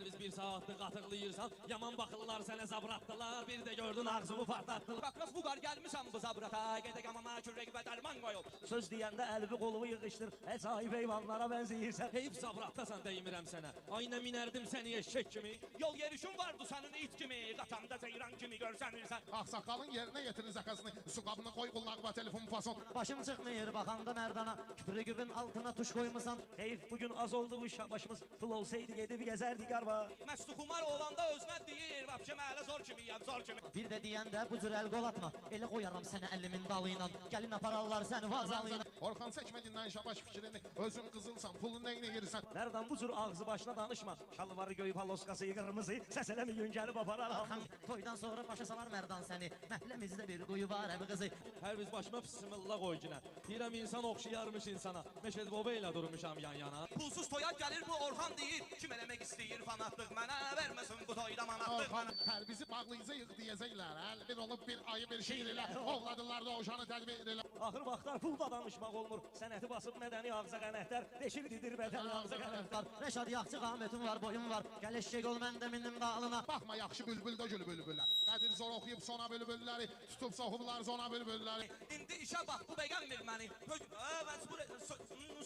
Hər biz bir saatdır qatıqlayırsan, yaman baxırlar sənə zabratdılar, bir də gördün ağzımı partlatdılar. Bakras bu var gelmişəm bu zabrata, gedək amama kürək və dərman qoyul. Söz deyəndə əlbi qolumu yığışdır, sahib heyvanlara bənzəyirsən. Heyf zabratdasan deymirəm sənə, aynə minərdim səni eşək kimi. Yol yerişin vardı sənin it kimi, qatamda ceyran kimi görsənirsən. Ağsaqqalın yerinə getirin zakazını, su qabını qoy qulağıma telefon fason. Başım çıxmıyor baxanda merdana, küprügübün altına tuş koymasan. Heyf bugün az oldu bu başımız, pul olsaydı gedib gəzərdik arba. Məstu xumar olanda özünə deyir, vapşə mələ zor kimiyəm, zor kimi. Bir də deyəndə bu cür əl qol atma, elə qoyaram sənə əlimin dalıyla. Gəlin apararlar səni vazalıyla. Orxan seçmədindən şabaş fikrini, özün qızılsan, pulun neyini yerirsən? Nereden bu cür ağzı başına danışma, şalvarı göyüp haloskası kırmızı, səs eləmi gün gəlib aparar. Orxan toydan sonra başa salar merdan səni, məhləmizdə bir quyu var əbi qızı. Hər biz başıma bismillah qoy günə, deyirəm insan oxşayarmış insana, Meşed Baba ilə durmuşam yan yana. Pulsuz toya gəlir bu Orhan deyir, kim eləmək istəyir fanatlıq mənə, verməsin bu toyda manatlıq. Orxan, hər bizi bağlıyıza yığ deyəcəklər, bir olub bir ayı bir şiir ilə, ovladılar da oğuşanı tədbir ilə. Axır vaxtlar pulda danışmaq olmur, sənəti basıb mədəni ağza qənətlər, deşildidir bədəni ağza qənətlər. Reşad yaxçı qamətin var, boyun var, gəl eşək ol məndə mindim dağılına. Baxma yaxşı bülbüldə gül bülbüllər, Qədir zor oxuyub sona bülbülləri, tutub soxublar zona bülbülləri. İndi işə bax bu beğenmir məni,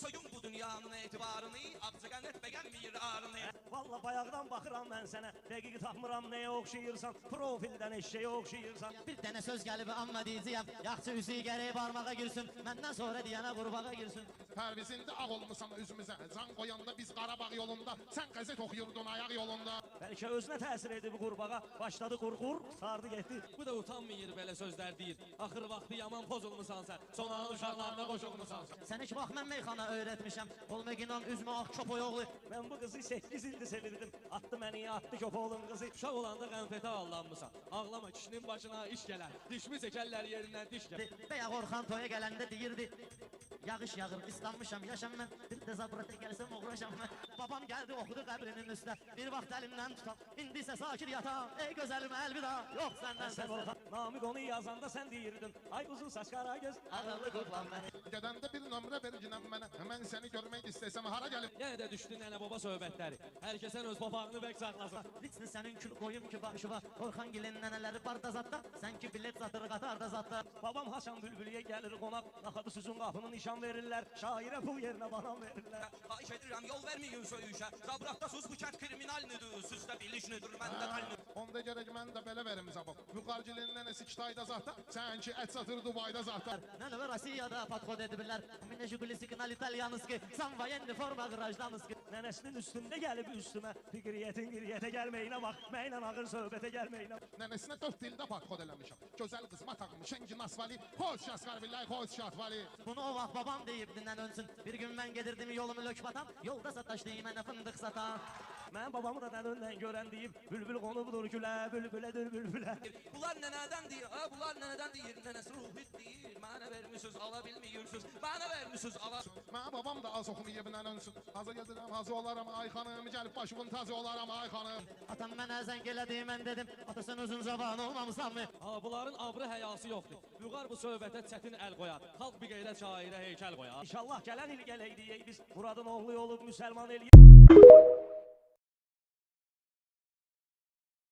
soyun bu dünyanın etibarını, ağzı qənət beğenmir arını. Valla bayaqdan baxıram mən sənə, dəqiq tapmıram nəyə oxşayırsan, profildən eşeğə oxşayırsan. Bir dənə söz gəlib amma deyəcəyəm, yaxçı üzü gərək barmağa girsin, məndən sonra deyənə qurbağa girsin. Pərvizində ağ olmusan üzümüzə, can qoyanda biz Qarabağ yolunda, sən qəzet oxuyurdun ayaq yolunda. Bəlkə özünə təsir edib qurbağa, başladı qurqur, sardı getdi. Bu da utanmayır belə sözlər deyir. Axır vaxtı yaman pozulmusan sən, sonanın uşaqlarına qoşulmusan sən. Sən heç bax mən meyxana öyrətmişəm, olmaginan üzmə ağ köpoy oğlu. Mən bu qızı 8 ildir sevirdim, attı məni, attı köpoğlun qızı. Uşaq olanda qənfətə allanmısan, ağlama kişinin başına iş gələr, dişmi çəkərlər yerindən diş gələr. Bəyaq Orxan toya gələndə deyirdi, yağış yağır, ıslanmışam, yaşam mən, bir də zabrata gəlsəm uğraşam mən. Babam gəldi oxudu qəbrinin üstə, bir vaxt əlimdən tutam, indi isə sakir yatam, ey gözəlim əlvida, yox səndən Sən səslə. Orxan, Namiq onu yazanda sən deyirdin, ay uzun saç qara göz, Ağırlı qurban məni. Gedəndə bir nömrə ver ginəm mənə, mən səni görmək istəsəm hara gəlib? yenə də düşdü nənə baba söhbətləri. Hər kəsən öz papağını bək saxlasın. Litsin sənin kül qoyum ki başıva, Orxan gilin nənələri barda zatda, sən ki bilet satır qatarda zatda. Babam Hasan Bülbülüyə gəlir qonaq, naxadı süzün qapını nişan verirlər, şairə pul yerinə banan verirlər. Xahiş edirəm yol verməyin söyüşə, zabratda sus bu kənd kriminalnidir, sizdə bilişnidir, məndə qalnidir. Onda gərək mən də belə verim zabab. Yuxarcılığın nənəsi Kitayda zatda, sən ki ət satır Dubayda zatda. Nənəvə Rusiyada podxod ediblər, minə jiguli signal italyanski, san voyenni forma qırajdanski. Nənəsinin üstündə gəlib üstümə, fiqriyyətin qiriyyətə gəlməyinə bax, mənlə ağır söhbətə gəlməyinə. Nənəsinə 4 dildə podxod eləmişəm. Gözəl qızma taxmış, şengi nasvali, xoş şaskar billahi, xoş şatvali. Bunu o vaxt babam deyib dindən önsün. Bir gün mən gedirdim yolumu lökbatan, yolda sataşdı mənə fındıq satan. Mən babamı da dəlöndən görən deyib, bülbül qonubudur gülə, bülbülədir bülbülə. Bunlar nənədən deyir, bunlar nənədən deyir, nənəsi ruhit deyir, mənə vermişsiniz, ala bilmiyorsunuz, mənə vermişsiniz, ala. Mən babam da az oxumayıb nən önsün. Hazır gedirəm, hazır olaram ay xanım, gəlib başımın tazı olaram ay xanım. Atam mənə zəng elədi, mən dedim, atasın uzun zabanı olmamısan mı? Bunların abrı həyası yoxdur. Vüqar bu söhbətə çətin əl qoyar. Xalq bir qeyrət şairə heykəl qoyar. İnşallah gələn il gələk deyək biz, Muradın oğlu olub müsəlman eləyək.